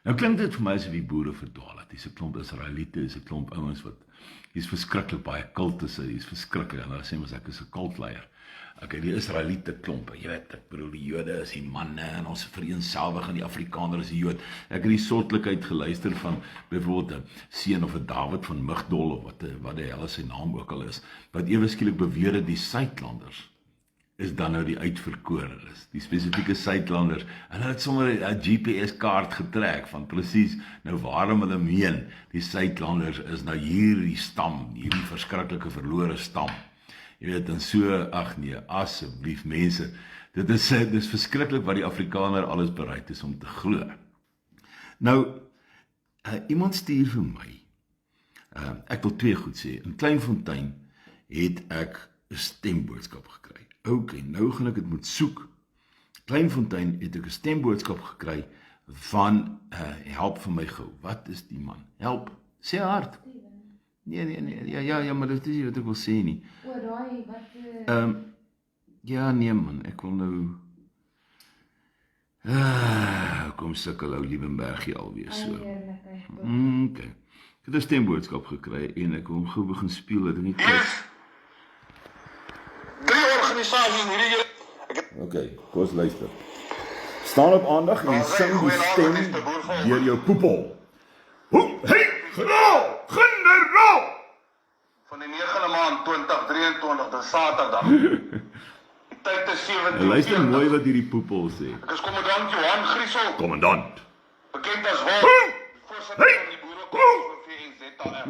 Nou klink dit vir my asof die boere verdwaal het. Dis 'n klomp Israeliete, dis 'n klomp ouens wat, hier's verskriklik baie kultusse, hier's verskriklik, en hulle sê mos ek is 'n kultleier. Okay, die Israeliete klompe, jy weet, ek bedoel die Jode is die manne en ons vereenselwig en die Afrikaner is die Jood. Ek het die sortlikheid geluister van byvoorbeeld 'n seun of 'n Dawid van Migdol of wat die hel sy naam ook al is, wat ewe skielik beweer het die Suidlanders is dan nou die uitverkorenes, die spesifieke Suidlanders, en hulle het sommer 'n GPS-kaart getrek van presies, nou waarom hulle meen, die Suidlanders is nou hierdie stam, hierdie verskriklike verlore stam. Jy weet, en so, ag nee, asseblief mense, dit is verskriklik wat die Afrikaner alles bereid is om te glo. Nou, iemand stuur vir my, ek wil twee goed sê, in Kleinfontein het ek 'n stemboodskap gekry. Ok, nou gaan ek dit moet soek. Kleinfontein het ek 'n stemboodskap gekry van, help vir my gou, wat is die man? Help, sê hard. Nee, ja, maar dit is nie wat ek wil sê nie. O, daai, wat... Ja, nee man, ek wil nou... kom sukkel ou Liebenbergie alweer so. Ok, ek het 'n stemboodskap gekry en ek wil hom gou begin speel, dat ek nie tyd... 3 organisasies in hierdie... Ok, kom ons luister. Staan op aandag en sing die stem deur jou poepel. Hoe, hey, generaal! Van die 9de maand 2023, dis Saterdag. Die tyd is 17:40. Luister mooi wat hierdie poepel sê. Ek is kommandant Johan Griesel, Kommandant. bekend as Wal, voorsitter van die Boerekorps VNZAR.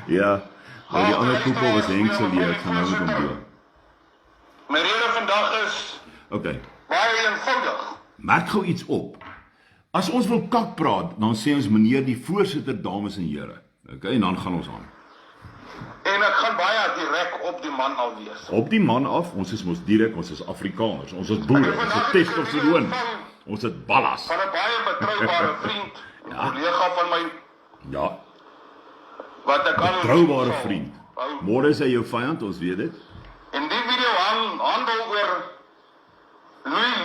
Ja, maar die ander poepel was Henksel die ek gaan nou met hom doen. My rede vandag is Ok, baie eenvoudig. merk gou iets op. As ons wil kak praat, dan sê ons meneer die voorsitter, dames en here. Ok, en dan gaan ons aan. En ek gaan baie direk op die man al wees. Op die man af, ons is mos direk, ons is Afrikaners, ons is boere, ons het testosteron, ons het ballas. Van 'n baie betroubare vriend, 'n kollega van my, Ja, wat ek al betroubare vriend. Môre is hy jou vyand, ons weet dit. En die video handel oor Louis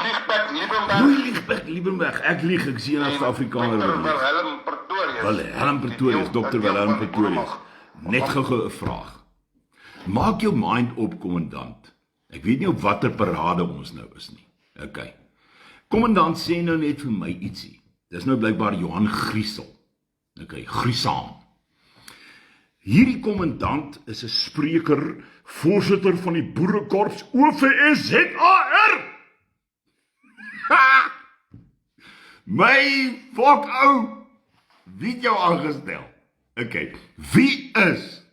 Liegberg Liebenberg, ek lieg, ek sien as Afrikaner wat lieg. Willem Pretorius. Willem Pretorius, Dr. Willem Pretorius. Net gou 'n vraag. Maak jou mind op, kommandant. Ek weet nie op watter parade ons nou is nie. Ok. Kommandant sê nou net vir my ietsie. Dis nou blykbaar Johan Griesel. Ok, Griesam. Hierdie kommandant is 'n spreker, voorsitter van die Boerekorps OVSZAR. My fok ou, wie het jou aangestel? Ok, wie is?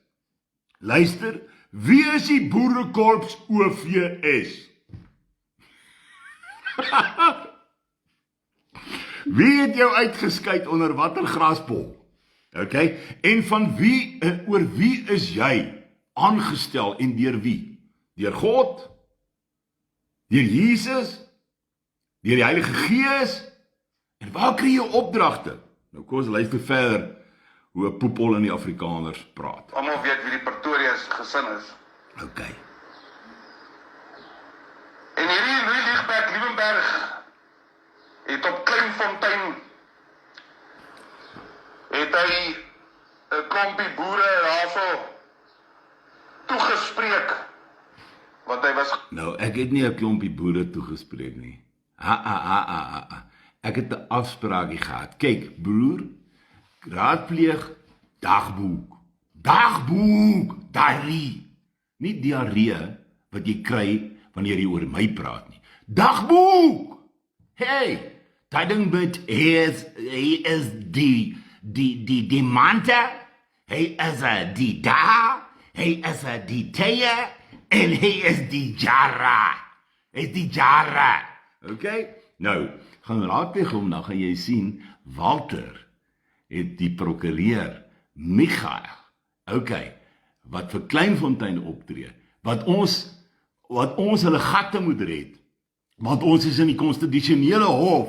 Luister, wie is die Boerekorps OVS? Wie het jou uitgeskuit onder watter graspol? Ok, en van wie, oor wie is jy aangestel en deur wie? Deur God? Deur Jesus? Deur die Heilige Gees? En waar kry jy opdragte? Nou kom ons luister verder hoe 'n poepel in die Afrikaners praat. Almal weet wie die Pretorius gesin is. Ok. En hierdie Louis Liebenberg het op Kleinfontein het hy 'n klompie boere daarso toegespreek wat hy was. Nou, ek het nie 'n klompie boere toegespreek nie. Ek het 'n afspraakie gehad. Kyk, broer, raadpleeg dagboek. Dagboek, diarree. Nie diarree wat jy kry wanneer jy oor my praat nie. Dagboek! Hey, daai ding met hy is die manta, hy is die da, hy is die teie, en hy is die jara. Hy is die jara. Ok? Nou, gaan raadpleeg hom, dan gaan jy sien, Walter het die prokureur, Michael, ok, wat vir Kleinfontein optree, wat ons hulle gatte moet red, want ons is in die konstitusionele hof,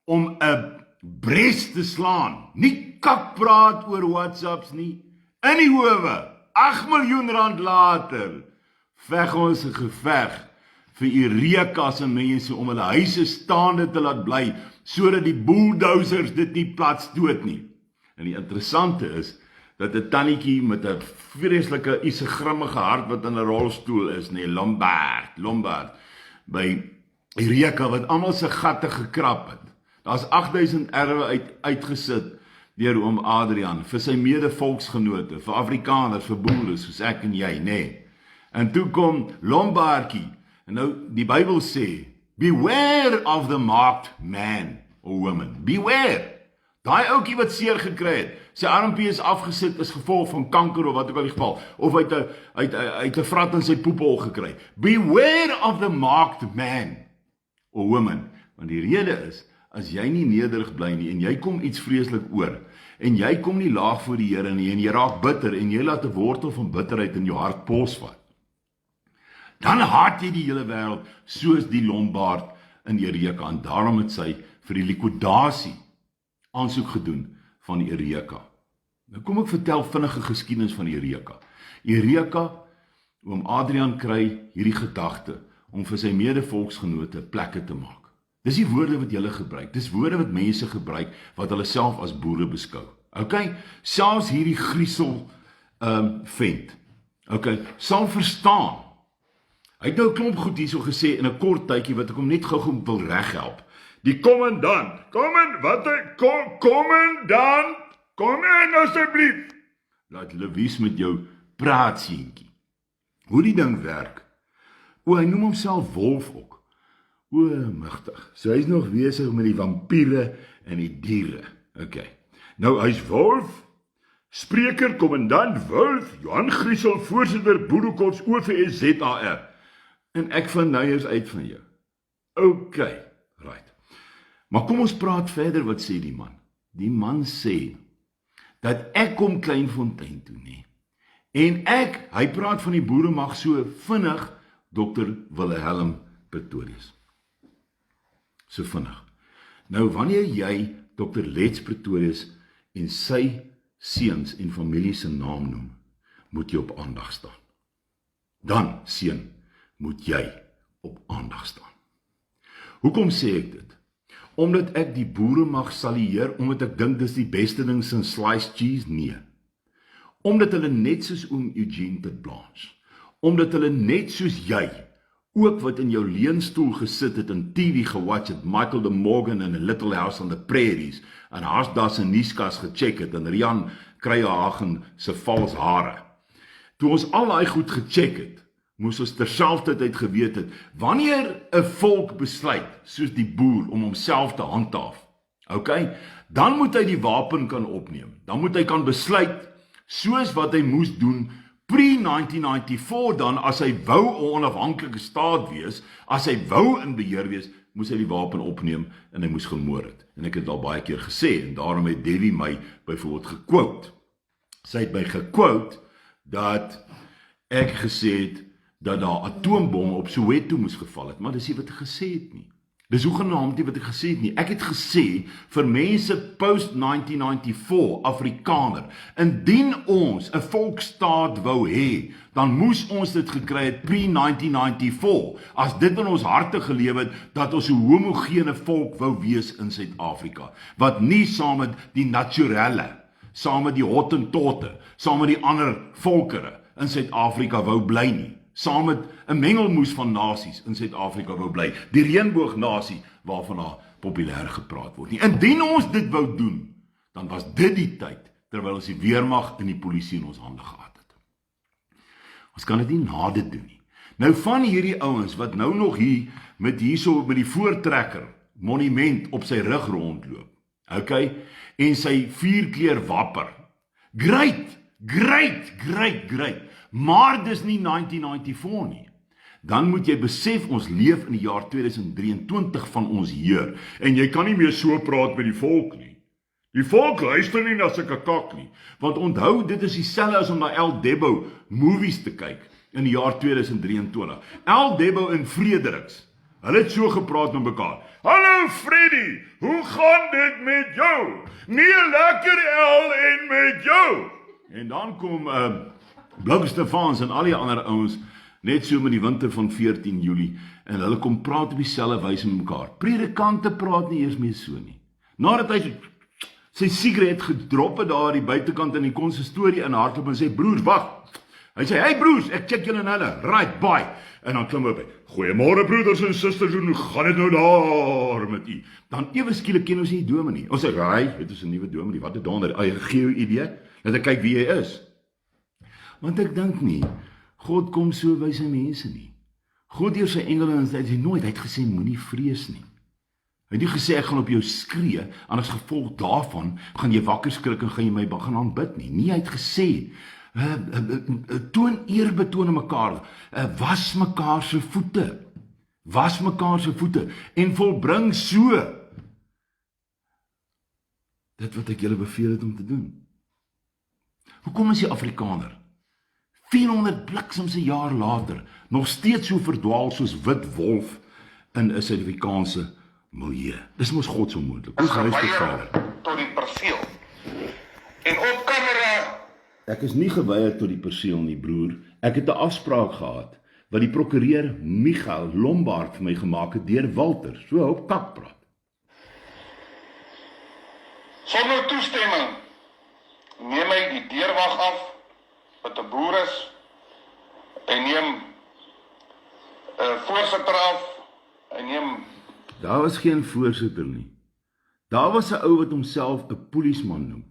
om 'n bres te slaan, nie kak praat oor WhatsApps nie, in die howe, 8 miljoen rand later, veg ons 'n geveg, vir Eureka se mense om hulle huise staande te laat bly, sodat die bulldozers dit nie platstoot nie. En die interessante is, dat 'n tannetjie met 'n vreeslike grimmige hart wat in 'n rolstoel is, nee, Lombard, by Eureka wat almal se gatte gekrap het. Daar's 8000 erwe uitgesit deur oom Adrian, vir sy mede-volksgenote, vir Afrikaners, vir boere, soos ek en jy, nee. En toe kom Lombardjie, en nou, die Bybel sê, beware of the marked man or woman, beware. Daai ouetjie wat seer gekry het, sy armpie is afgesit as gevolg van kanker of wat ook al die geval, of uit 'n vrat in sy poephol gekry. Beware of the marked man or woman. Want die rede is, as jy nie nederig bly nie, en jy kom iets vreeslik oor, en jy kom nie laag voor die Here nie, en jy raak bitter, en jy laat 'n wortel van bitterheid in jou hart posvat, dan haat jy die hele wêreld, soos die Lombard in Eureka, en daarom het sy vir die likwidasie aansoek gedoen van Eureka. Nou kom ek vertel vinnige geskiedenis van Eureka. Eureka, oom Adrian kry hierdie gedagte om vir sy mede-volksgenote plekke te maak. Dis die woorde wat julle gebruik, dis woorde wat mense gebruik wat hulle self as boere beskou. Okay, selfs hierdie griesel vent, okay, sal verstaan. Hy het nou 'n klomp goed hierso gesê in 'n kort tydjie wat ek hom net gou wil reghelp. Die kommandant, kommandant, kom in asseblief. Laat Louise met jou praat, seentjie. Hoe die ding werk? Hy noem homself Wolf ook. Magtig. So hy's nog besig met die vampiere en die diere. Okay. Nou hy's Wolf, spreker, kommandant Wolf, Johan Griesel, voorsitter Boerekots OVS-ZAR. En ek vind nou eers uit van jou. Okay, right. Maar kom ons praat verder, wat sê die man? Die man sê, dat ek kom Kleinfontein toe nie. En hy praat van die boere mag so vinnig, Dr. Wilhelm Pretorius. So vinnig. Nou, wanneer jy Dr. Letts Pretorius en sy seuns en familie se naam noem, moet jy op aandag staan. Dan, seun, moet jy op aandag staan. Hoekom sê ek dit? Omdat ek die boere mag salieer, omdat ek dink dis die beste ding sinds sliced cheese? Nee. Omdat hulle net soos oom Eugene Ted Blanche, omdat hulle net soos jy, ook wat in jou leunstoel gesit het en TV gewatch het, Michael de Morgan in A Little House on the Prairies, en Haasdas en Nieskas gecheck het, en Rian Kruijagen se vals hare. Toe ons al daai goed gecheck het, moes ons terselfdertyd geweet het, wanneer 'n volk besluit, soos die boer, om homself te handhaaf, okay, dan moet hy die wapen kan opneem, dan moet hy kan besluit, soos wat hy moes doen, pre-1994 dan, as hy wou 'n onafhanklike staat wees, as hy wou in beheer wees, moes hy die wapen opneem, en hy moes gemoor het. En ek het al baie keer gesê, en daarom het Debbie my byvoorbeeld gequote. Sy het my gequote, dat ek gesê het, dat daar atoombomme op Soweto moes geval het, maar dis nie wat ek gesê het nie. Dis hoegenaamd nie wat ek gesê het nie. Ek het gesê, vir mense post-1994, Afrikaner, indien ons 'n volksstaat wou hê, dan moes ons dit gekry het pre-1994, as dit in ons harte geleef het, dat ons 'n homogene volk wou wees in Suid-Afrika, wat nie saam met die naturelle, saam met die Hottentotte, saam met die ander volkere in Suid-Afrika wou bly nie, saam met 'n mengelmoes van nasies in Suid-Afrika wou bly, die reënboognasie waarvan daar populêr gepraat word nie. Indien ons dit wou doen, dan was dit die tyd, terwyl ons die weermag en die polisie in ons hande gehad het. Ons kan dit nie na dit doen nie. Nou van hierdie ouens, wat nou nog hier, met die voortrekker, monument op sy rug rondloop, okay, en sy 4-kleur wapper, great, maar dis nie 1994 nie. Dan moet jy besef, ons leef in die jaar 2023 van ons Heer, en jy kan nie meer so praat met die volk nie. Die volk luister nie na sulke kak nie, want onthou, dit is dieselfde as om na El Debo movies te kyk, in die jaar 2023. El Debo en Frederiks, hulle het so gepraat met mekaar. Hallo Freddy, hoe gaan dit met jou? Nee, lekker El, en met jou? En dan kom Blou Stefans en al die ander ouens net so met die winter van 14 Julie, en hulle kom praat op dieselfde wyse met mekaar. Predikante praat nie eers meer so nie. Nadat hy sy sigaret gedrop het daar die buitekant in die konsistorie in hardloop en sê, broers, wag. Hy sê, hey broers, ek check julle nou, right, bye. En dan klim hy by, goeiemôre broeders en susters, hoe gaan dit nou daar met u? Dan ewe skielik ken ons nie die dominee. Ons sê, raai, dit is 'n nuwe dominee, wat 'n donder, gee jou idee, dat ek kyk wie hy is. Want ek dink nie, God kom so by sy mense nie. God deur sy engele en hy sê nooit, hy het gesê, moenie vrees nie. Hy het nie gesê, ek gaan op jou skree, en as gevolg daarvan, gaan jy wakker skrik en gaan jy my gaan aanbid nie. Nee, hy het gesê, toon eerbetoon aan mekaar, was mekaar se voete, en volbring so, dit wat ek julle beveel het om te doen. Hoekom is die Afrikaner 400 bliksemse jaar later nog steeds so verdwaal soos wit wolf in 'n Suid-Afrikaanse milieu? Dis mos God so moontlik. Hoe gaan hy verder? Tot die perseel. En op kamera. Ek is nie geweier tot die perseel nie, broer. Ek het 'n afspraak gehad wat die prokureur Michael Lombard vir my gemaak het deur Walter. So op kak praat. Sonder toestemming neem hy die deurwag af wat 'n boer is. Hy neem 'n voorsitter af. Hy neem. Daar was geen voorsitter nie. Daar was 'n ou wat homself 'n polisieman noem.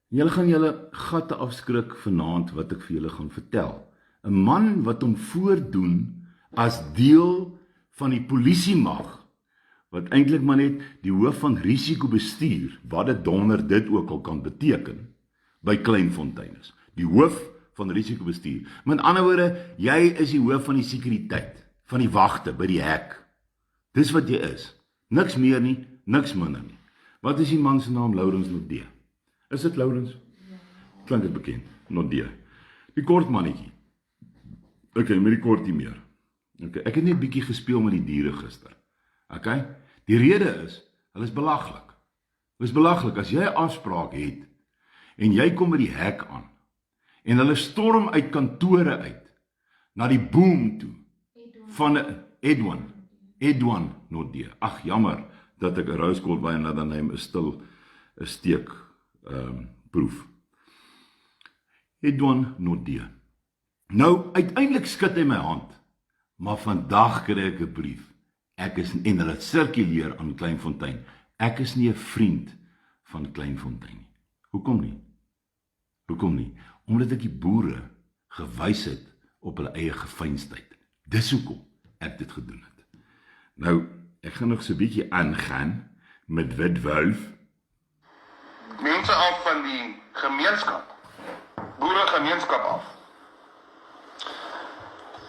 Julle gaan julle gatte afskrik vanaand wat ek vir julle gaan vertel. 'n Man wat hom voordoen as deel van die polisiemag, wat eintlik maar net die hoof van risikobestuur, wat dit donder dit ook al kan beteken, by Kleinfontein is. Die hoof van risikobestuur. Met ander woorde, jy is die hoof van die sekuriteit, van die wagte by die hek. Dis wat jy is. Niks meer nie, niks minder nie. Wat is die man se naam? Laurens Nodé. Is dit Laurens? Ja. Klink dit bekend? Nodé. Die kort mannetjie. Okay, met die kort nie meer. Okay, ek het net bietjie gespeel met die diere gister. Okay? Die rede is, hulle is belaglik. Hulle is belaglik as jy 'n afspraak het en jy kom by die hek aan en hulle storm uit kantore uit na die boom toe van Edwin Nodé. Ag, jammer dat ek 'n rose gold wyn laat dan neem 'n stil 'n steek proef. Edwin Nodé. Nou, uiteindelik skud hy my hand, maar vandag kry ek 'n brief. Ek is, en hulle sirkuleer aan Kleinfontein, ek is nie 'n vriend van Kleinfontein nie. Hoekom nie? Hoekom nie? Omdat ek die boere gewys het op hulle eie geveinsdheid. Dis hoekom ek dit gedoen het. Nou, ek gaan nog so 'n bietjie aangaan met Wit Wolf. Mense af van die gemeenskap, boeregemeenskap af.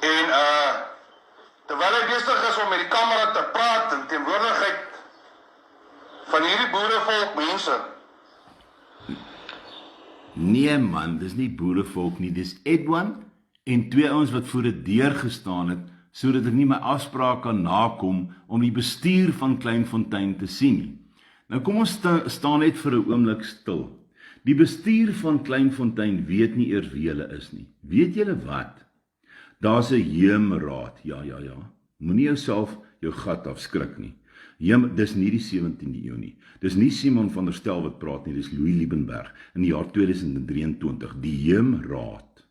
En terwyl hy besig is om met die kamera te praat in teenwoordigheid van hierdie boerevolk mense. Nee man, dis nie boerevolk nie, dis Edwin en twee ouens wat voor die deur gestaan het, sodat ek nie my afspraak kan nakom om die bestuur van Kleinfontein te sien nie. Nou kom ons staan net vir 'n oomblik stil. Die bestuur van Kleinfontein weet nie eers wie hulle is nie. Weet julle wat? Daar's 'n heemraad. Ja. Moenie jouself jou gat afskrik nie. Dis nie die 17de eeu nie. Dis nie Simon van der Stel wat praat nie, dis Louis Liebenberg in die jaar 2023, die heemraad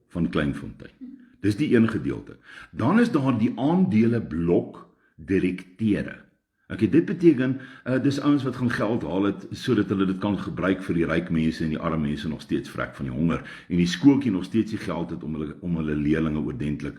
van Kleinfontein. Dis die een gedeelte. Dan is daar die aandeleblok direkteure. Okay, dit beteken, dis ouens wat gaan geld haal het, sodat hulle dit kan gebruik vir die ryk mense en die arme mense nog steeds vrek van die honger, en die skooltjie nog steeds die geld het om hulle leerlinge oordentlik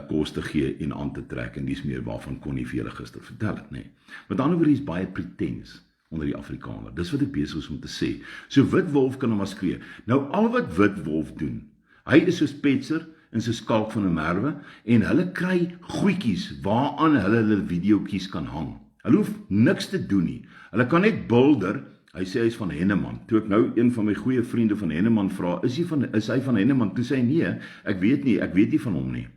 kos te gee en aan te trek, en dis meer waarvan Connie vir julle gister vertel het, nee. Met ander woorde is baie pretens onder die Afrikaner, dis wat ek besig is om te sê. So Wit Wolf kan hom maar skree. Nou al wat Wit Wolf doen, hy is soos Petser en soos Kalk van 'n Merwe, en hulle kry goedjies waaraan hulle videoetjies kan hang. Hulle hoef niks te doen nie. Hulle kan net bulder. Hy sê hy is van Henneman. Toe ek nou een van my goeie vriende van Henneman vra, is hy van Henneman? Toe sê hy nee, ek weet nie van hom nie.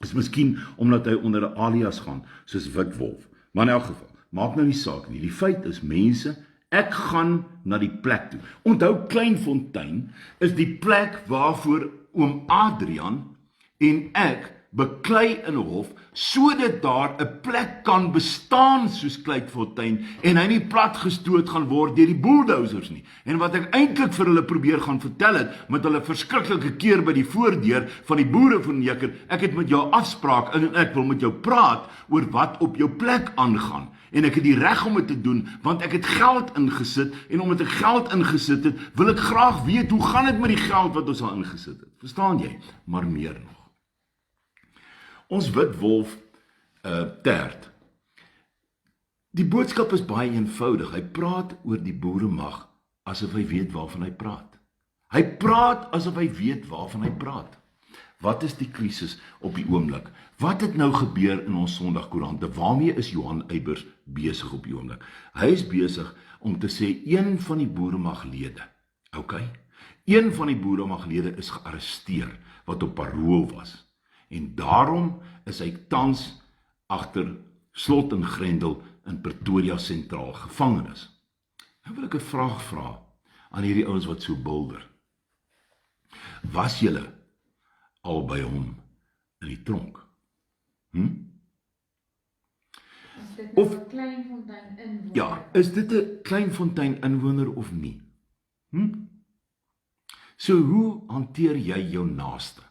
Is miskien omdat hy onder 'n alias gaan, soos Wit Wolf. Maar in elk geval, maak nou nie saak nie. Die feit is, mense, ek gaan na die plek toe. Onthou, Kleinfontein is die plek waarvoor oom Adrian en ek beklei in 'n hof sodat daar 'n plek kan bestaan soos Kluitfontein en hy nie platgestoot gaan word deur die bulldozers nie. En wat ek eintlik vir hulle probeer gaan vertel het met hulle verskriklike keer by die voordeur van die boereverneker, ek het met jou afspraak en ek wil met jou praat oor wat op jou plek aangaan. En ek het die reg om dit te doen, want ek het geld ingesit, en omdat ek geld ingesit het, wil ek graag weet, hoe gaan dit met die geld wat ons al ingesit het? Verstaan jy? Maar meer nog. Ons wit wolf tert. Die boodskap is baie eenvoudig. Hy praat oor die boeremag asof hy weet waarvan hy praat. Hy praat asof hy weet waarvan hy praat. Wat is die krisis op die oomblik? Wat het nou gebeur in ons Sondagkoerante? Waarmee is Johan Eybers besig op die oomblik? Hy is besig om te sê een van die boeremaglede, een van die boeremaglede is gearresteer wat op parool was. En daarom is hy tans agter slot en grendel in Pretoria sentraal gevangenis. Nou wil ek 'n vraag vra aan hierdie ouens wat so bulder. Was julle al by hom in die tronk? Is dit nou 'n Kleinfontein inwoner? Ja, is dit 'n Kleinfontein inwoner of nie? So hoe hanteer jy jou naaste?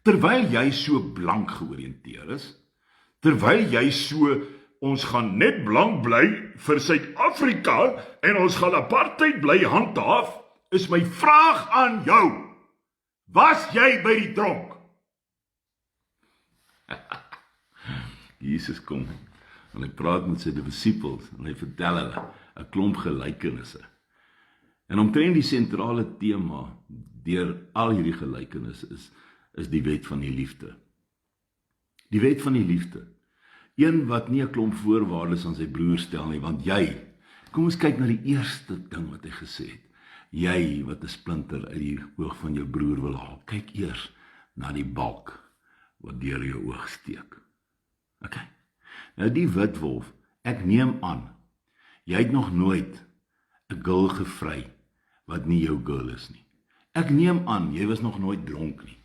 Terwyl jy so blank georiënteer is, terwyl jy so, ons gaan net blank bly vir Suid-Afrika en ons gaan apartheid bly handhaaf, is my vraag aan jou, was jy by die tronk? Jesus kom, en hy praat met sy disippels, en hy vertel hulle 'n klomp gelykenisse. En omtrent die sentrale tema deur al hierdie gelykenisse is die wet van die liefde. Die wet van die liefde. Een wat nie 'n klomp voorwaardes aan sy broer stel nie, want jy, kom ons kyk na die eerste ding wat hy gesê het. Jy wat 'n splinter uit die oog van jou broer wil haal, kyk eers na die balk wat deur jou oog steek. Nou die wit wolf, ek neem aan, jy het nog nooit 'n girl gevry wat nie jou girl is nie. Ek neem aan, jy was nog nooit dronk nie.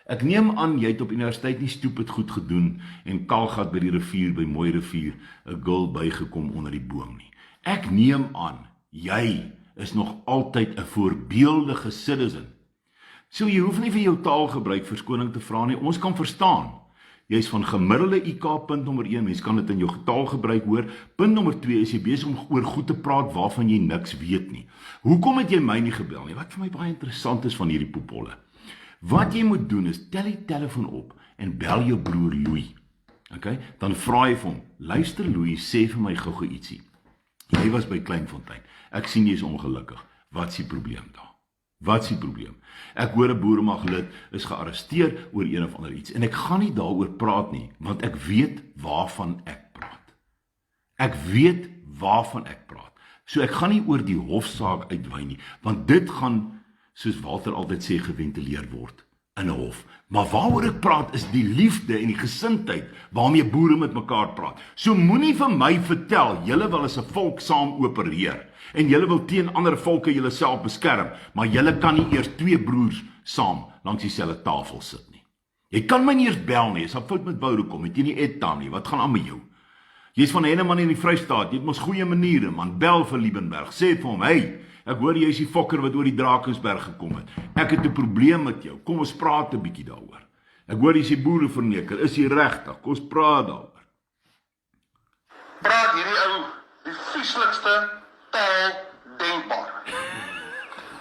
Ek neem aan, jy het op universiteit nie stupid goed gedoen en Kaalgat by die rivier, by Mooi rivier, 'n girl bygekom onder die boom nie. Ek neem aan, jy is nog altyd 'n voorbeeldige citizen. So jy hoef nie vir jou taalgebruik verskoning te vra nie, ons kan verstaan. Jy is van gemiddelde IQ, punt nommer 1, mens kan dit in jou taalgebruik hoor. Punt nommer 2, is jy besig om oor goed te praat waarvan jy niks weet nie. Hoekom het jy my nie gebel nie? Wat vir my baie interessant is van hierdie popolle. Wat jy moet doen is, tel die telefoon op en bel jou broer Louis. Dan vra jy vir hom, luister Louis, sê vir my gou ietsie. Jy was by Kleinfontein, ek sien jy is ongelukkig. Wat is die probleem daar? Wat is die probleem? Ek hoor 'n boeremaglid is gearresteer oor een of ander iets, en ek gaan nie daaroor praat nie, want ek weet waarvan ek praat. Ek weet waarvan ek praat. So ek gaan nie oor die hofsaak uitwy nie, want dit gaan, soos Walter altyd sê, geventileer word in 'n hof. Maar waaroor ek praat is die liefde en die gesindheid waarmee boere met mekaar praat. So moenie vir my vertel, julle wil as 'n volk saam opereer en julle wil teen ander volke julle self beskerm, maar julle kan nie eers twee broers saam langs dieselfde tafel sit nie. Jy kan my nie eers bel nie, as 'n fout met Woude kom, het jy nie etam nie, wat gaan aan met jou? Jy's van Henneman in die Vrystaat, jy het mos goeie maniere, man, bel vir Liebenberg, sê vir hom, hey, ek hoor jy is die fokker wat oor die Drakensberg gekom het. Ek het 'n probleem met jou. Kom ons praat 'n bietjie daaroor. Ek hoor jy is die boereverneker. Is jy regtig? Kom ons praat daaroor. Praat hierdie ou die vieslikste taal denkbaar.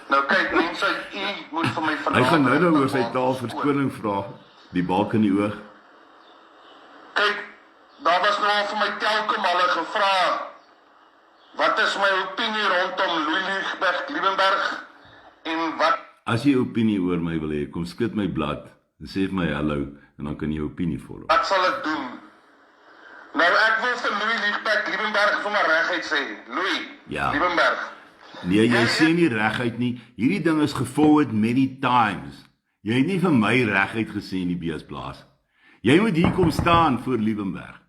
Nou kyk mense, u moet vir my vanaand. Hy gaan nou oor sy taal verskoning vra. Die balk in die oog. Kyk, daar was nou vir my telke male gevra. Wat is my opinie rondom Louis Liebenberg en wat? As jy opinie oor my wil hê, kom skud my blad en sê vir my hallo en dan kan jy opinie vorm. Wat sal ek doen? Nou ek wil vir Louis Liebenberg vir my regheid sê. Louis Liebenberg. Nee, jy sê nie reguit nie. Hierdie ding is geforward many times. Jy het nie vir my reguit gesê in die beesplaas. Jy moet hier kom staan voor Liebenberg.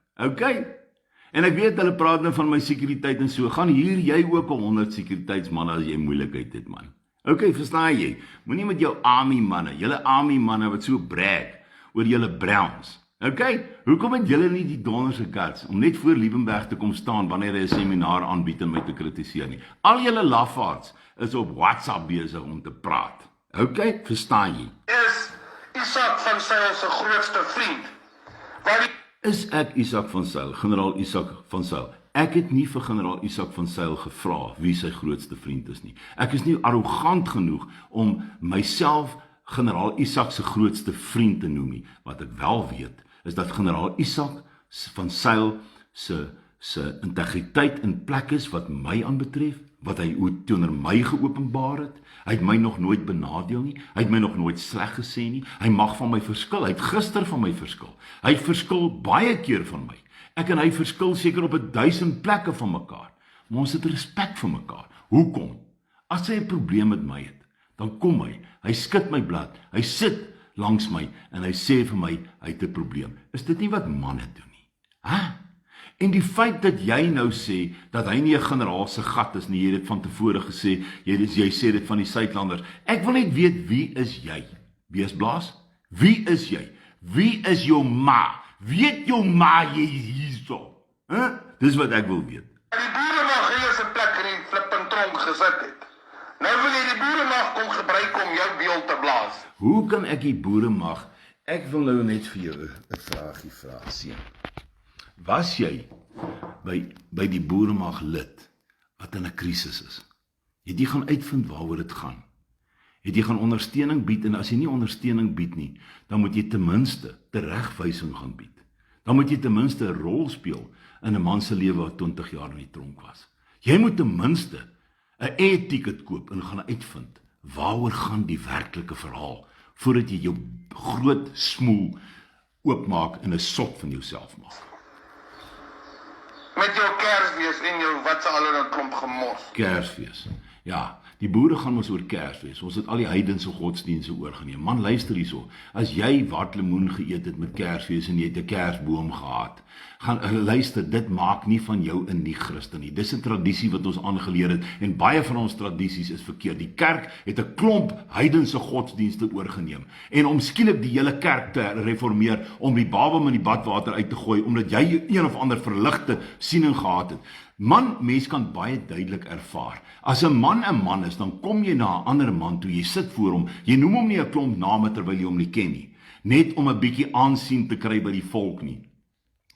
En ek weet hulle praat nou van my sekuriteit en so. Gaan hier jy ook 100 sekuriteitsmanne as jy moeilikheid het, man. Okay, verstaan jy? Moenie met jou army manne, julle army manne wat so brag oor julle Browns. Okay, hoekom het julle nie die donderse guts om net voor Liebenberg te kom staan wanneer hy 'n seminar aanbied en my te kritiseer nie? Al julle lafaards is op WhatsApp besig om te praat. Okay, verstaan jy? Is Isak van Sail se grootste vriend. Is ek Isak van Sail, generaal Isak van Sail? Ek het nie vir generaal Isak van Sail gevra wie sy grootste vriend is nie. Ek is nie arrogant genoeg om myself generaal Isak se grootste vriend te noem nie. Wat ek wel weet, is dat generaal Isak van Sail se integriteit in plek is wat my aanbetref, wat hy teenoor my geopenbaar het. Hy het my nog nooit benadeel nie, hy het my nog nooit sleg gesê nie, hy mag van my verskil, hy het gister van my verskil, hy verskil baie keer van my, ek en hy verskil seker op 1000 plekke van mekaar, maar ons het respek vir mekaar. Hoekom? As hy 'n probleem met my het, dan kom hy skud my blad, hy sit langs my en hy sê vir my, hy het 'n probleem. Is dit nie wat manne doen nie? Hæ? En die feit dat jy nou sê, dat hy nie 'n generaal se gat is nie, jy het dit van tevore gesê, jy sê dit van die Suidlanders, ek wil net weet, wie is jy? Beesblaas? Wie is jy? Wie is jou ma? Weet jou ma jy is hierso? Huh? Dis wat ek wil weet. Die boere mag hier se plek in die flipping tronk gesit het. Nou wil jy die boere mag kom gebruik om jou beeld te blaas. Hoe kan ek die boere mag? Ek wil nou net vir jou 'n vraagie vra, seun. Was jy by die boeremag lid wat in 'n krisis is? Het jy gaan uitvind waaroor dit gaan? Het jy gaan ondersteuning bied, en as jy nie ondersteuning bied nie, dan moet jy ten minste teregwysing gaan bied. Dan moet jy ten minste 'n rol speel in 'n man se lewe wat 20 jaar in die tronk was. Jy moet ten minste 'n e-ticket koop en gaan uitvind waaroor gaan die werklike verhaal voordat jy jou groot smoel oopmaak en 'n sot van jouself maak. Met jou Kersfees en jou wat se al in 'n klomp gemors. Kersfees. Ja, die boere gaan ons oor Kersfees. Ons het al die heidense godsdienste oorgeneem. Man, luister hierso. As jy watlemoen geëet het met Kersfees en jy het 'n kersboom gehad, luister, dit maak nie van jou 'n nie-Christen nie. Dis 'n tradisie wat ons aangeleer het en baie van ons tradisies is verkeerd. Die kerk het 'n klomp heidense godsdienste oorgeneem en om skielik die hele kerk te reformeer, om die babam in die badwater uit te gooi omdat jy een of ander verligte siening gehad het. Man, mens kan baie duidelik ervaar. As 'n man is, dan kom jy na 'n ander man toe, jy sit voor hom, jy noem hom nie 'n klomp name terwyl jy hom nie ken nie, net om 'n bietjie aansien te kry by die volk nie.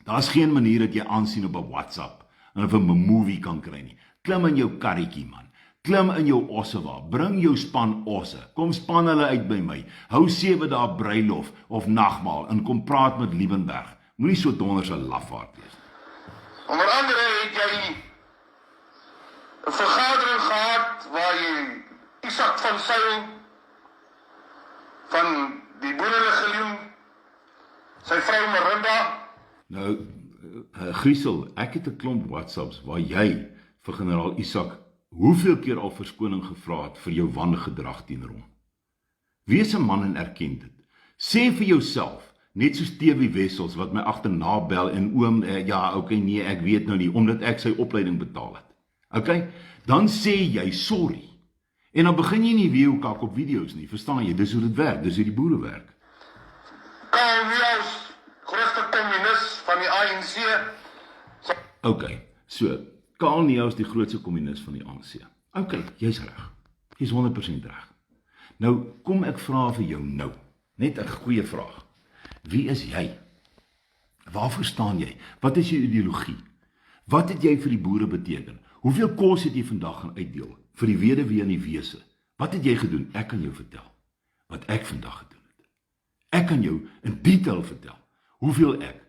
Daar's geen manier dat jy aansien op 'n WhatsApp en of 'n movie kan kry nie. Klim in jou karretjie, man. Klim in jou ossewa, bring jou span osse, kom span hulle uit by my, hou 7 dae bruilof of nagmaal en kom praat met Liebenberg. Moenie so donders 'n lafaard wees. Onder andere het jy 'n vergadering gehad waar jy Isak van Sail van die boereregioen, sy vrou Marinda. Nou, Griesel, ek het 'n klomp WhatsApps waar jy vir generaal Isak hoeveel keer al verskoning gevra het vir jou wangedrag teenoor hom. Wees 'n man en erken dit. Sê vir jouself, net soos TV Wessels wat my agterna bel en oom, ja, okay, nee, ek weet nou nie, omdat ek sy opleiding betaal het. Okay, dan sê jy sorry. En dan begin jy nie weer kak op video's nie, verstaan jy? Dis hoe dit werk, dis hoe die boere werk. Karl Neus, grootste kommunis van die ANC. Okay, so, Karl Neus die grootste kommunis van die ANC. Okay, jy's reg. Jy's 100% reg. Nou, kom ek vra vir jou nou, net 'n goeie vraag. Wie is jy? Waarvoor staan jy? Wat is jou ideologie? Wat het jy vir die boere beteken? Hoeveel kos het jy vandag gaan uitdeel vir die weduwee en die wese? Wat het jy gedoen? Ek kan jou vertel wat ek vandag gedoen het. Ek kan jou in detail vertel hoeveel ek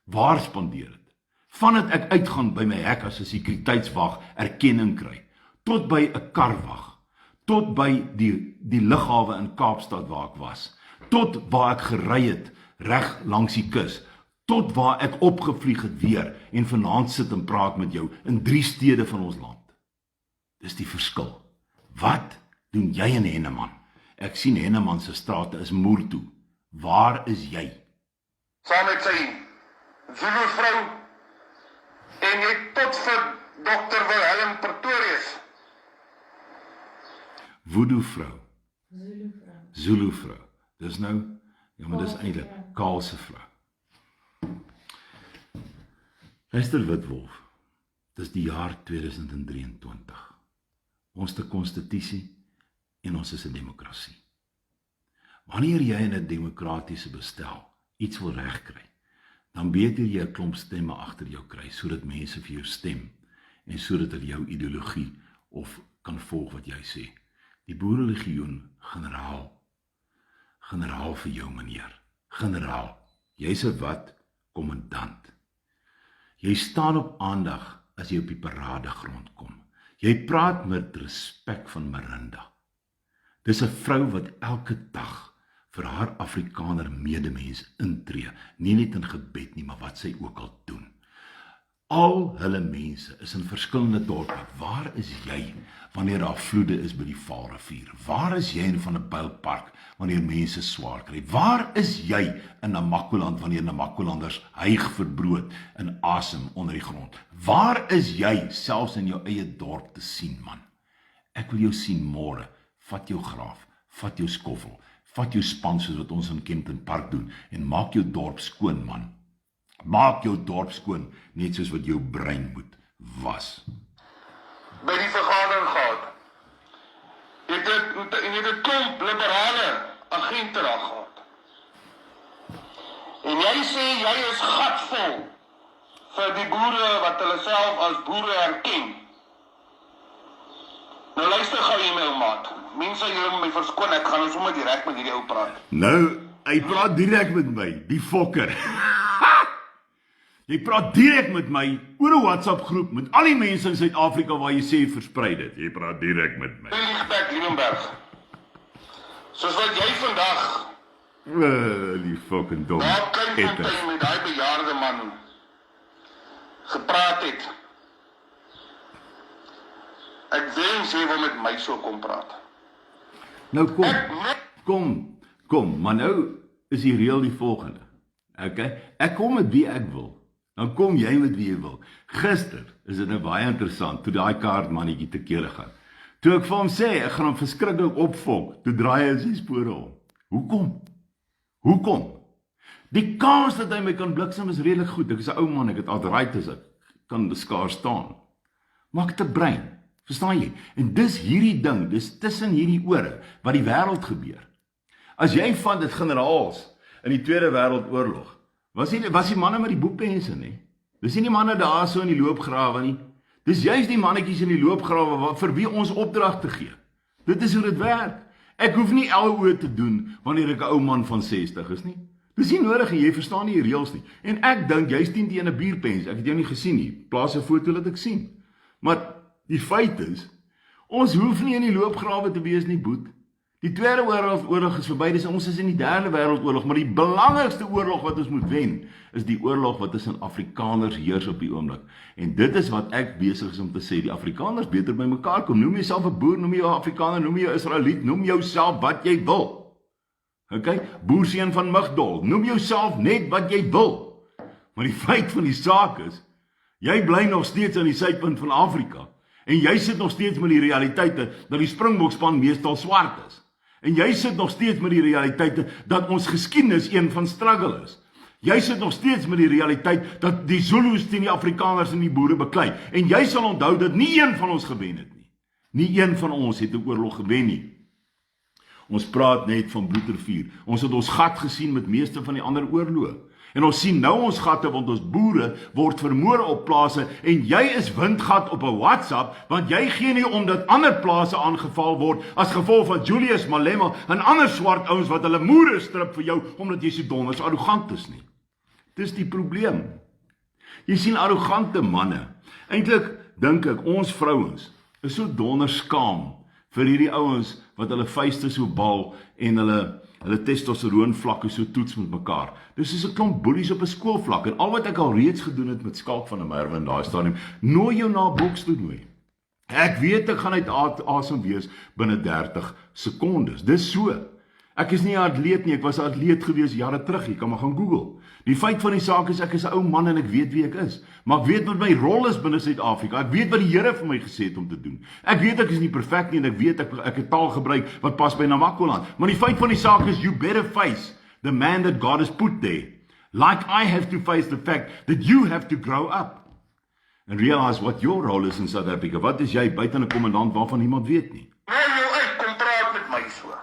waar spandeer het. Vandat ek uitgaan by my hek as 'n sekuriteitswag erkenning kry, tot by 'n karwag, tot by die lughawe in Kaapstad waar ek was, tot waar ek gery het reg langs die kus, tot waar ek opgevlieg het weer en vanaand sit en praat met jou in 3 stede van ons land. Dis die verskil. Wat doen jy in Henneman? Ek sien Henneman se strate is moer toe. Waar is jy? Saam met sy Zulu vrou en jy tot vir Dr. Wilhelm Pretorius. Voodoo vrou, Zulu vrou. Zulu vrou. Dis nou, ja, maar dis eintlik Kaalse vrou. Luister Witwolf, dis die jaar 2023. Ons het 'n konstitusie en ons is 'n demokrasie. Wanneer jy in 'n demokratiese bestel iets wil regkry, dan beter jy 'n klomp stemme agter jou kry, sodat mense vir jou stem, en sodat hulle jou ideologie of kan volg wat jy sê. Die Boerelegioen, generaal vir jou meneer, generaal, jy's 'n wat? Kommandant. Jy staan op aandag as jy op die paradegrond kom. Jy praat met respek van Marinda. Dis 'n vrou wat elke dag vir haar Afrikaner medemens intree, nie net in gebed nie, maar wat sy ook al doen. Al hulle mense is in verskillende dorpe. Waar is jy wanneer daar vloede is by die Vaalrivier? Waar is jy in Vanderbijlpark wanneer mense swaar kry? Waar is jy in Namakoland wanneer Namakolanders hyg vir brood en asem onder die grond? Waar is jy selfs in jou eie dorp te sien, man? Ek wil jou sien môre. Vat jou graaf, vat jou skoffel, vat jou span soos wat ons in Kempton Park doen en maak jou dorp skoon, man. Maak jou dorp skoon, net soos wat jou brein moet was. By die vergadering gehad. Jy het 'n klomp liberale agente daar gehad. En jy sê jy is gatvol vir die boere wat hulle self as boere erken. Nou luister gou e-mail maat. Mense julle my verskoon, ek gaan nou sommer direk met hierdie ou praat. Nou, hy praat direk met my, die fokker. Jy praat direk met my oor 'n WhatsApp groep met al die mense in Suid-Afrika waar jy sê versprei dit. Jy praat direk met my. Liegberg, Liebenberg. Soos wat jy vandag Die fucking dom. daar Kleinfontein met daai bejaarde man gepraat het. Ek wens jy wil met my so kom praat. Nou kom, maar nou is die reël die volgende. Okay? Ek kom met wie ek wil. Dan kom jy met wie jy wil. Gister is dit nou baie interessant, toe daai kaartmannetjie te kere gaan. Toe ek vir hom sê, ek gaan hom verskriklik opfok, toe draai hy sy spore om. Hoekom? Die kans dat hy my kan bliksem is redelik goed. Ek is 'n ou man, ek het arthritis, ek kan beskaar staan. Maar ek het 'n brein, verstaan jy? En dis hierdie ding, dis tussen hierdie ore, wat die wêreld gebeur. As jy van dit generaals in die Tweede Wêreldoorlog, was die manne met die boepense nie. Dis nie die manne daar so in die loopgrawe nie. Dis juist die mannetjies in die loopgrawe vir wie ons opdrag te gee. Dit is hoe dit werk. Ek hoef nie LO te doen wanneer ek 'n ou man van 60 is nie. Dis nie nodig en jy verstaan nie die reëls nie. En ek dink jy's 10 teen 'n bierpens. Ek het jou nie gesien nie. Plaas 'n foto laat ek sien. Maar die feit is, ons hoef nie in die loopgrawe te wees nie, boet. Die Tweede Wêreldoorlog is verby, dis ons is in die Derde Wêreldoorlog, maar die belangrikste oorlog wat ons moet wen, is die oorlog wat tussen Afrikaners heers op die oomblik. En dit is wat ek besig is om te sê, die Afrikaners beter by mekaar kom. Noem jouself 'n boer, noem jou Afrikaner, noem jou Israeliet, noem jouself wat jy wil. Okay? Boerseun van Migdol, noem jouself net wat jy wil. Maar die feit van die saak is, jy bly nog steeds aan die suidpunt van Afrika. En jy sit nog steeds met die realiteite dat die Springbokspan meestal swart is. En jy sit nog steeds met die realiteite dat ons geskiedenis een van struggle is. Jy sit nog steeds met die realiteit dat die Zulus teen die Afrikaners en die boere beklei. En jy sal onthou dat nie een van ons gewen het nie. Nie een van ons het 'n oorlog gewen nie. Ons praat net van Bloedrivier. Ons het ons gat gesien met meeste van die ander oorloë. En ons sien nou ons gatte want ons boere word vermoor op plase en jy is windgat op 'n WhatsApp want jy gee nie om dat ander plase aangeval word as gevolg van Julius Malema en ander swart ouens wat hulle moere strip vir jou omdat jy so donders arrogant is nie. Dis die probleem. Jy sien arrogante manne. Eintlik dink ek ons vrouens is so donders skaam vir hierdie ouens wat hulle vuiste so bal en hulle testosteroon vlakke so toets met mekaar. Dis soos 'n klomp boelies op 'n skoolvlak en al wat ek al reeds gedoen het met Skalk van der Merwe in daai stadium, nooi jou na 'n boks toe nooi. Ek weet ek gaan uit asem wees binne 30 sekondes. Dis so. Ek is nie 'n atleet nie, ek was 'n atleet gewees jare terug, jy kan maar gaan Google. Die feit van die saak is, ek is 'n ou man en ek weet wie ek is. Maar ek weet wat my rol is binne Suid-Afrika. Ek weet wat die Here vir my gesê het om te doen. Ek weet ek is nie perfek nie en ek weet ek het taal gebruik wat pas by Namakoland. Maar die feit van die saak is, you better face the man that God has put there. Like I have to face the fact that you have to grow up. And realize what your role is in South Africa. Wat is jy buite 'n kommandant waarvan niemand weet nie? Nou jou uit, kom praat met my so.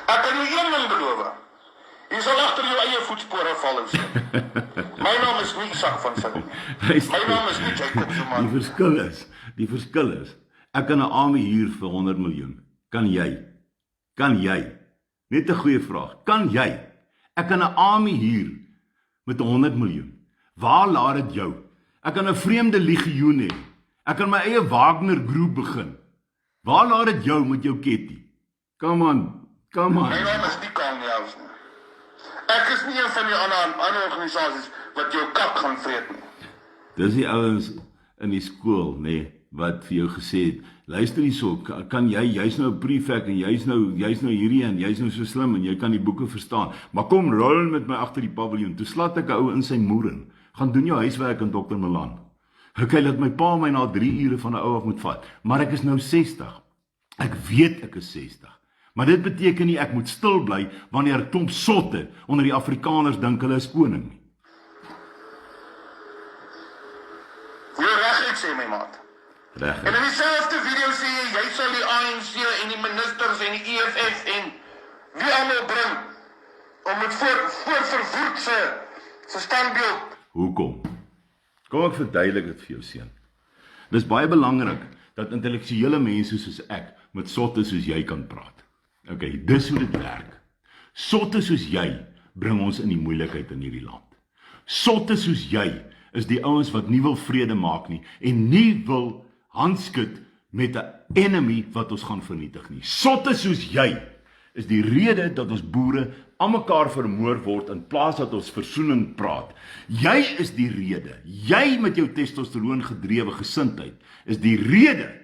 Ek kan jou een ding beloof. Jy sal agter jou eie voetspore val ou seun. My naam is nie Isak van Sail. My naam is nie Jacob Zuma. Die verskil is, ek kan 'n army huur vir 100 miljoen. Kan jy? Net 'n goeie vraag. Kan jy? Ek kan 'n army huur met 100 miljoen. Waar laat dit jou? Ek kan 'n vreemde legioen hê. Ek kan my eie Wagner groep begin. Waar laat dit jou met jou ketty? Come on. My naam is nie Kanye nie. Ek is nie een van die ander organisasies wat jou kak gaan vreet nie. Dis die ouens in die skool, nee, wat vir jou gesê het, luister hierso, kan jy's nou 'n prefek en jy's nou hierdie en jy's nou so slim en jy kan die boeke verstaan. Maar kom rol met my agter die paviljoen. Toe slat ek 'n ou in sy moeren. Gaan doen jou huiswerk in Dr. Milan. Okay, laat my pa my na 3 ure van 'n ou af moet vat. Maar ek is nou 60. Ek weet ek is 60. Maar dit beteken nie ek moet stil bly wanneer 'n klomp sotte onder die Afrikaners dink hulle is koning nie. Jy reguit sê my maat. Reg. En in dieselfde video sê jy sal die ANC en die ministers en die EFF en wie almal bring om met verwoed se standbeeld. Hoekom? Kom ek verduidelik dit vir jou seun. Dis baie belangrik dat intellektuele mense soos ek met sotte soos jy kan praat. Okay, dis hoe dit werk. Sotte soos jy bring ons in die moeilikheid in hierdie land. Sotte soos jy is die ouens wat nie wil vrede maak nie en nie wil handskud met 'n enemy wat ons gaan vernietig nie. Sotte soos jy is die rede dat ons boere aan mekaar vermoor word in plaas dat ons versoening praat. Jy is die rede. Jy met jou testosteroon gedrewe gesindheid is die rede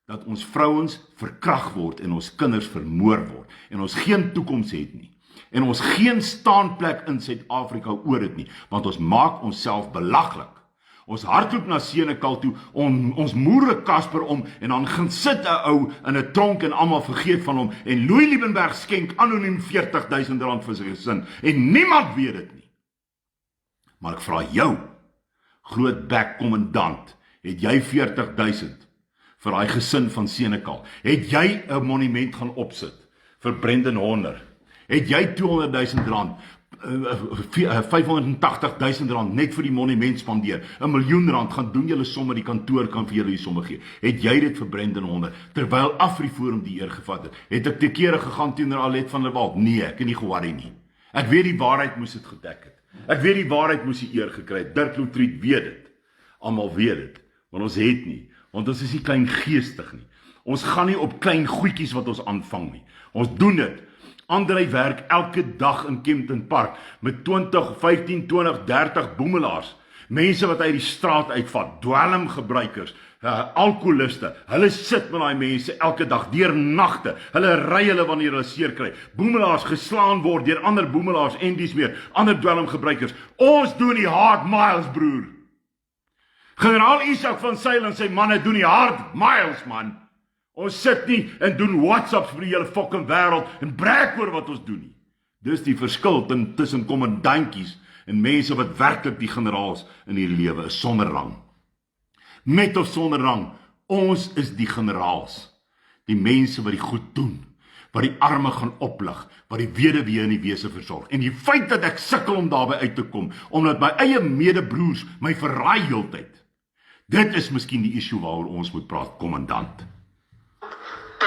dat ons vrouens verkragt word en ons kinders vermoor word en ons geen toekoms het nie. En ons geen staanplek in Suid-Afrika oor dit nie, want ons maak onsself belaglik. Ons hardloop na Senekal toe, ons moere Kasper om en dan gaan sit 'n ou in 'n tronk en almal vergeet van hom en Louis Liebenberg skenk anoniem R40.000 vir sy gesin en niemand weet dit nie. Maar ek vra jou, groot bek kommandant, het jy 40.000 vir daai gesin van Senekal? Het jy 'n monument gaan opsit vir Brendan Horner? Het jy R200.000, R580.000 net vir die monument spandeer? R1 miljoen gaan doen julle somme, die kantoor kan vir julle die somme gee. Het jy dit vir Brendan Horner terwyl AfriForum die eer gevat het? Het ek te kere gegaan teenoor Alet van der Walt? Nee, ek het nie gewaarie nie. Ek weet die waarheid moes dit gedek het. Ek weet die waarheid moes die eer gekry het. Dirk Lotriet weet dit. Almal weet dit, want ons het nie. Want ons is nie kleingeestig nie. Ons gaan nie op klein goedjies wat ons aanvang nie. Ons doen dit. Andrei werk elke dag in Kempton Park met 20, 15, 20, 30 boemelaars. Mense wat uit die straat uitvat, dwelmgebruikers, alkoholiste. Hulle sit met daai mense elke dag deur nagte. Hulle ry hulle wanneer hulle seer kry. Boemelaars geslaan word deur ander boemelaars en dis meer, ander dwelmgebruikers. Ons doen die hard miles, broer. Generaal Isak van Sail en sy manne doen die hard miles, man. Ons sit nie en doen WhatsApps vir die hele fucking wêreld en brag oor wat ons doen nie. Dis die verskil tussen kommandantjies en mense wat werklik die generaals in hierdie lewe is sonder rang. Met of sonder rang, ons is die generaals. Die mense wat die goed doen, wat die arme gaan oplig, wat die weduwee en die wese versorg. En die feit dat ek sukkel om daarby uit te kom, omdat my eie medebroers my verraai heeltyd. Dit is miskien die issue waaroor ons moet praat, kommandant. Te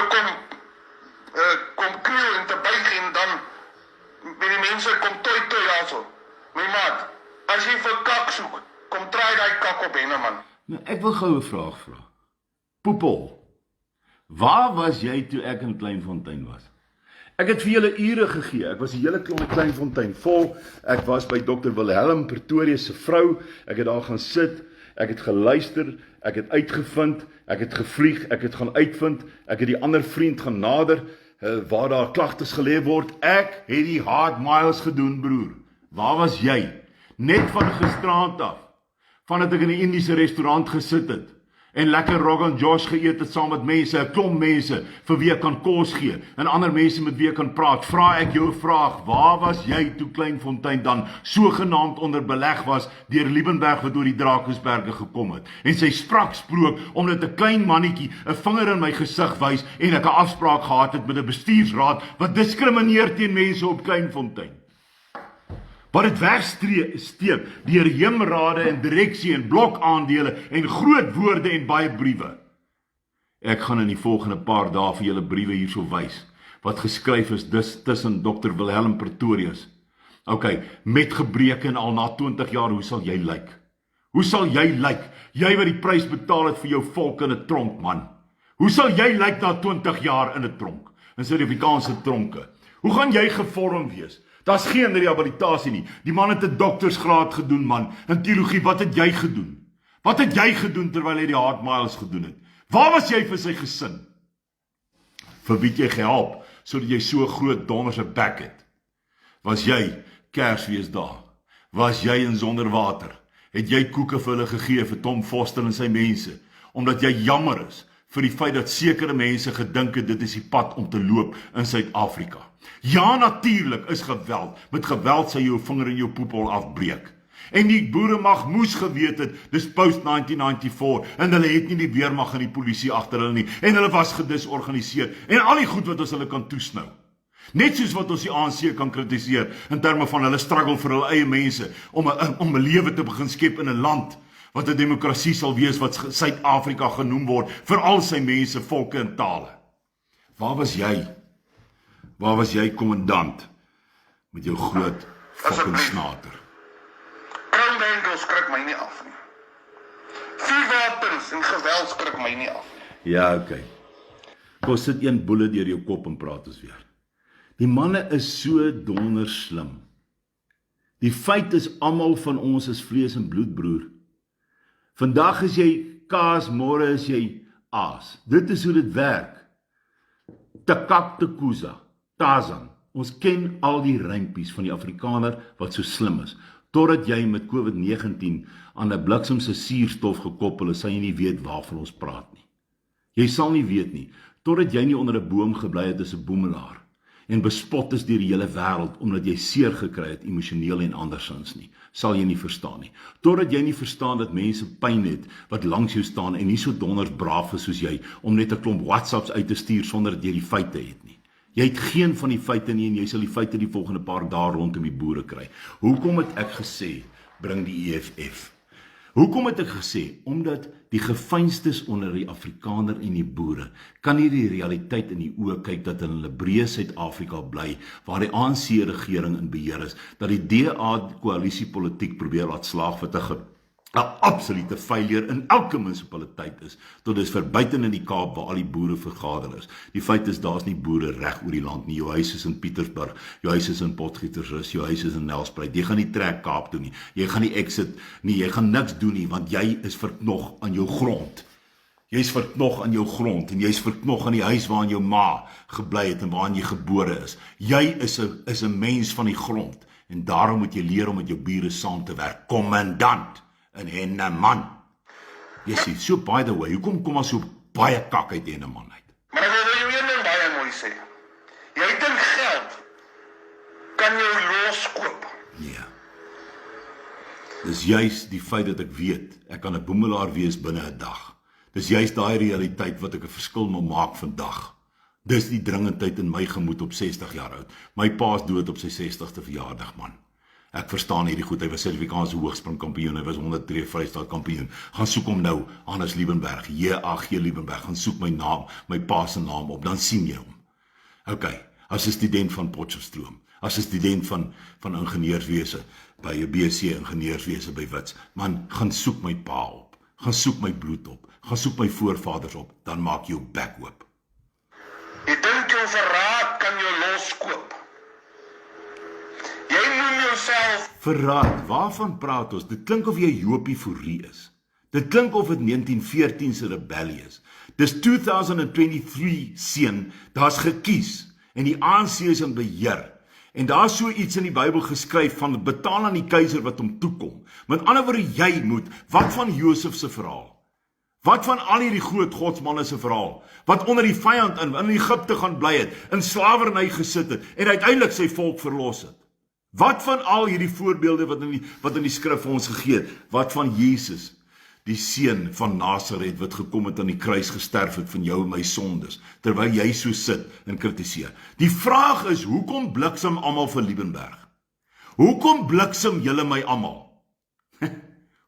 kom kreeu en te buig en dan by die mense kom toi daarso. My maat, as jy vir kak soek, kom draai daai kak op henne, man. Nou, ek wil gou 'n vraag vra. Poepel, waar was jy toe ek in Kleinfontein was? Ek het vir julle ure gegee. Ek was die hele Kleinfontein vol. Ek was by Dr. Wilhelm Pretorius se vrou. Ek het daar gaan sit. Ek het geluister, ek het uitgevind, ek het gevlieg, ek het gaan uitvind, ek het die ander vriend gaan nader, waar daar klagtes gelê word. Ek het die hard miles gedoen, broer. Waar was jy? Net van gisteraand af, vandat ek in 'n Indiese restaurant gesit het en lekker Rogan Josh geëet het saam met mense, 'n klomp mense vir wie ek kan kos gee en ander mense met wie ek kan praat. Vra ek jou 'n vraag, waar was jy toe Kleinfontein dan sogenaamd onder beleg was deur Liebenberg wat oor die Drakensberge gekom het en sy sprak sprook omdat 'n klein mannetjie 'n vinger in my gesig wys en ek 'n afspraak gehad het met 'n bestuursraad wat diskrimineer teen mense op Kleinfontein. Wat dit wegsteek deur heemrade en direksie en blokaandele en groot woorde en baie briewe. Ek gaan in die volgende paar dae vir julle briewe hierso wys, wat geskryf is tussen Dr. Wilhelm Pretorius. Met gebreke en al na 20 jaar, hoe sal jy lyk? Hoe sal jy lyk? Jy wat die prys betaal het vir jou volk in 'n tronk, man. Hoe sal jy lyk na 20 jaar in 'n tronk? In Suid-Afrikaanse tronke. Hoe gaan jy gevorm wees? Daar's geen rehabilitasie nie. Die man het 'n doktersgraad gedoen, man. In teologie, wat het jy gedoen? Wat het jy gedoen terwyl hy die hard miles gedoen het? Waar was jy vir sy gesin? Vir wie het jy gehelp, sodat jy so groot donderse bek het? Was jy Kersfeesdag? Was jy in Sonderwater? Het jy koeke vir hulle gegee vir Tom Foster en sy mense? Omdat jy jammer is vir die feit dat sekere mense gedink het dit is die pad om te loop in Suid-Afrika. Ja, natuurlik is geweld. Met geweld sal jy jou vinger in jou poepel afbreek. En die boeremag moes geweet het, dis post 1994, en hulle het nie die weermag en die polisie agter hulle nie, en hulle was gedisorganiseer, en al die goed wat ons hulle kan toesnou. Net soos wat ons die ANC kan kritiseer, in terme van hulle struggle vir hulle eie mense, om 'n lewe te begin skep in 'n land, wat 'n demokrasie sal wees, wat Suid-Afrika genoem word, vir al sy mense, volke en tale. Waar was jy? Waar was jy, kommandant, met jou groot fucking snater? Kroonwinkel skrik my nie af nie. Vuurwapens en geweld skrik my nie af nie. Ja, Kom sit een boele deur jou kop en praat ons weer. Die manne is so donder slim. Die feit is, almal van ons is vlees en bloed, broer. Vandag is jy kaas, môre is jy aas. Dit is hoe dit werk. Takak Tekuza, Tarzan. Ons ken al die rympies van die Afrikaner wat so slim is. Totdat jy met COVID-19 aan 'n bliksemse suurstof gekoppel is, sal jy nie weet waarvan ons praat nie. Jy sal nie weet nie, totdat jy nie onder 'n boom gebly het as 'n boemelaar en bespot is deur die hele wêreld omdat jy seer gekry het emosioneel en andersins nie, sal jy nie verstaan nie. Totdat jy nie verstaan dat mense pyn het wat langs jou staan en nie so donders braaf is soos jy om net 'n klomp WhatsApps uit te stuur sonder dat jy die feite het nie. Jy het geen van die feite nie en jy sal die feite die volgende paar dae rondom die boere kry. Hoekom het ek gesê bring die EFF? Hoekom het ek gesê? Omdat die gefeinstes onder die Afrikaner en die boere kan nie die realiteit in die oë kyk dat in hulle breë Suid-Afrika bly, waar die ANC-regering in beheer is, dat die DA-koalisiepolitiek probeer laat slaag wat 'n absolute failure in elke munisipaliteit is, tot dis verbuiten in die Kaap waar al die boere vergader is. Die feit is, daar's nie boere reg oor die land nie. Jou huis is in Pietersburg, jou huis is in Potgietersrus, jou huis is in Nelspruit. Jy gaan nie trek Kaap toe nie. Jy gaan nie exit nie, jy gaan niks doen nie, want jy is verknog aan jou grond. Jy's verknog aan jou grond, en jy's verknog aan die huis waarin jou ma gebly het en waarin jy gebore is. Jy is 'n mens van die grond, en daarom moet jy leer om met jou bure saam te werk. Kommandant! En Henneman. Jy sê, so by the way, hoekom kom maar so baie kak uit Henneman uit? Maar ek wil jou een ding baie mooi sê. Jy dink geld kan jou loskoop. Nee. Dis juist die feit dat ek weet, ek kan 'n boemelaar wees binne 'n dag. Dis juist daai realiteit wat ek 'n verskil moet maak vandag. Dis die dringendheid in my gemoed op 60 jaar oud. My pa is dood op sy 60ste verjaardag, man. Ek verstaan hierdie goed, hy was Suid-Afrikaanse hoogspringkampioen, hy was 100 tree Vrystaat kampioen. Gaan soek hom nou, Hannes Liebenberg, J.A.G. Liebenberg, gaan soek my naam, my pa se naam op, dan sien jy hom. As 'n student van Potchefstroom, as 'n student van ingenieurswese, by 'n BSc ingenieurswese by Wits, man, gaan soek my pa op, gaan soek my bloed op, gaan soek my voorvaders op, dan maak jou bek oop. Jy dink jou verraad kan jou loskoop. Jy noem jouself Verraad, waarvan praat ons? Dit klink of jy Jopie Fourie is. Dit klink of dit 1914 se rebellie is. Dis 2023 seun, daar's gekies. En die ANC is in beheer. En daar is so iets in die Bybel geskryf van betaal aan die keiser wat hom toekom. Met ander woorde, jy moet, wat van Josef se verhaal? Wat van al hierdie groot godsmanne se verhaal? Wat onder die vyand in Egipte gaan bly het, in slawerny gesit het, en uiteindelik sy volk verlos het? Wat van al hierdie voorbeelde wat in die skrif vir ons gegee het? Wat van Jesus, die seun van Nasaret, wat gekom het aan die kruis gesterf het van jou en my sondes, terwyl jy so sit en kritiseer? Die vraag is, hoekom bliksem almal vir Liebenberg? Hoekom bliksem julle my almal?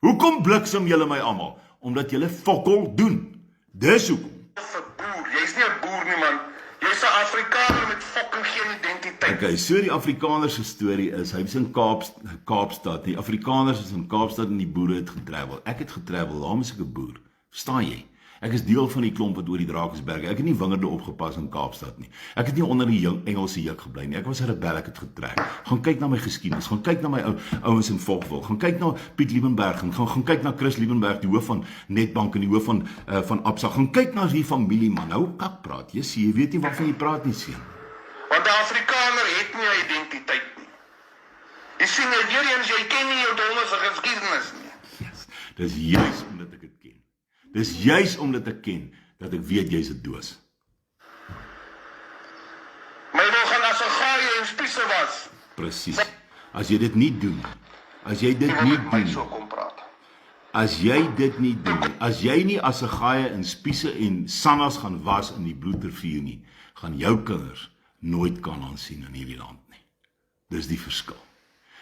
Hoekom bliksem julle my almal? Omdat julle fokol doen. Dis hoekom. Vir boer, jy's nie 'n boer nie man. Jy's 'n Afrikaner met fucking geen identiteit. Okay, so die Afrikaner se storie is, hy was in Kaapstad. Die Afrikaners is in Kaapstad en die boere het getravel. Ek het getravel, daarom is ek 'n boer. Verstaan jy? Ek is deel van die klomp wat oor die Drakensberge. Ek het nie wingerde opgepas in Kaapstad nie. Ek het nie onder die Engelse juk gebly nie. Ek was 'n rebel, ek het getrek. Gaan kyk na my geskiedenis, gaan kyk na my ouens in Volkwil, gaan kyk na Piet Liebenberg, en gaan kyk na Chris Liebenberg, die hoof van Netbank en die hoof van Absa. Gaan kyk na die familie man. Nou kak praat. Jy weet nie waarvan jy praat nie, seun. Want 'n Afrikaner het nie 'n identiteit nie. Jy sien weer eens, jy ken nie jou donder se geskiedenis nie. Yes. Dis juis omdat ek dit ken. Dis juis omdat ek ken, dat ek weet jy's 'n doos. My wil gaan as 'n gaaie en spiese was. Presies. As jy dit nie doen, as jy dit Jy nie moet met my doen, so kom praat. as jy dit nie doen, as jy nie as 'n gaaie in spiese en sannas gaan was in die bloedrivier nie, gaan jou kinders nooit kan aansien in hierdie land nie. Dis die verskil.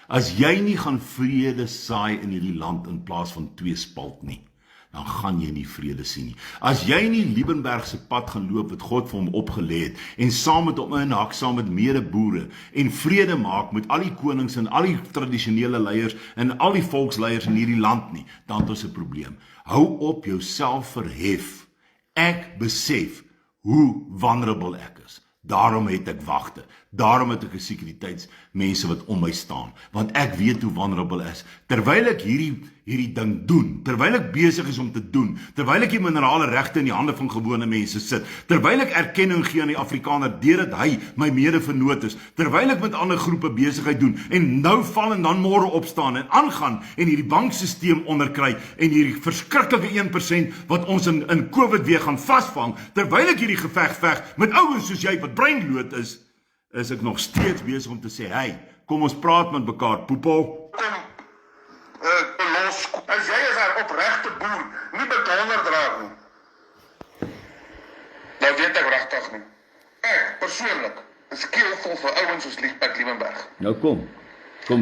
As jy nie gaan vrede saai in hierdie land in plaas van tweespalt nie, dan gaan jy nie vrede sien nie. As jy nie Liebenberg se pad gaan loop wat God vir hom opgelê het, en saam met hom in hak, saam met medeboere, en vrede maak met al die konings en al die tradisionele leiers en al die volksleiers in hierdie land nie, dan het ons 'n probleem. Hou op jouself verhef. Ek besef hoe vulnerable ek is. Daarom het ek wagte. Daarom het ek 'n sekuriteitsmense wat om my staan, want ek weet hoe vulnerable is. Terwyl ek hierdie ding doen, terwyl ek besig is om te doen, terwyl ek die minerale regte in die hande van gewone mense sit, terwyl ek erkenning gee aan die Afrikaner deurdat hy my mede-vernoot is, terwyl ek met ander groepe besigheid doen en nou val en dan môre opstaan en aangaan en hierdie bankstelsel onderkry en hierdie verskriklike 1% wat ons in COVID weer gaan vasvang, terwyl ek hierdie geveg veg met ouens soos jy wat breinlood is ek nog steeds besig om te sê, hey, kom ons praat met mekaar, poepel. Kom, los. As jy is 'n opregte boer, nie bedonder draag nie. Nou weet ek regtig nie. Ek, persoonlik, is keelvol vir ouens soos Liebenberg. Nou kom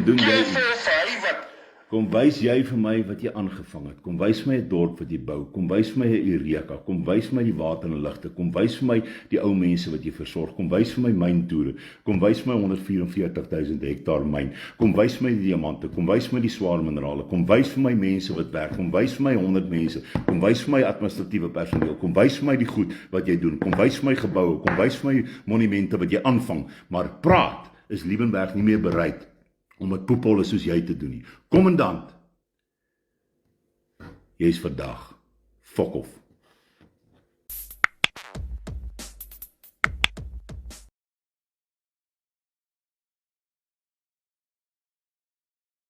doen jy. Keelvol vir hy wat Kom wys jy vir my wat jy aangevang het. Kom wys my 'n dorp wat jy bou. Kom wys my 'n Eureka. Kom wys my die water en ligte. Kom wys vir my die ou mense wat jy versorg. Kom wys vir my myntoere. Kom wys my 144 000 hektaar myn. Kom wys my die diamante. Kom wys my die swaar minerale. Kom wys vir my mense wat werk. Kom wys vir my 100 mense. Kom wys vir my administratiewe personeel. Kom wys vir my die goed wat jy doen. Kom wys vir my geboue. Kom wys vir my monumente wat jy aanvang. Maar praat is Liebenberg nie meer bereid om met poepolle soos jy te doen nie. Kommandant, jy is vandag. Fok off.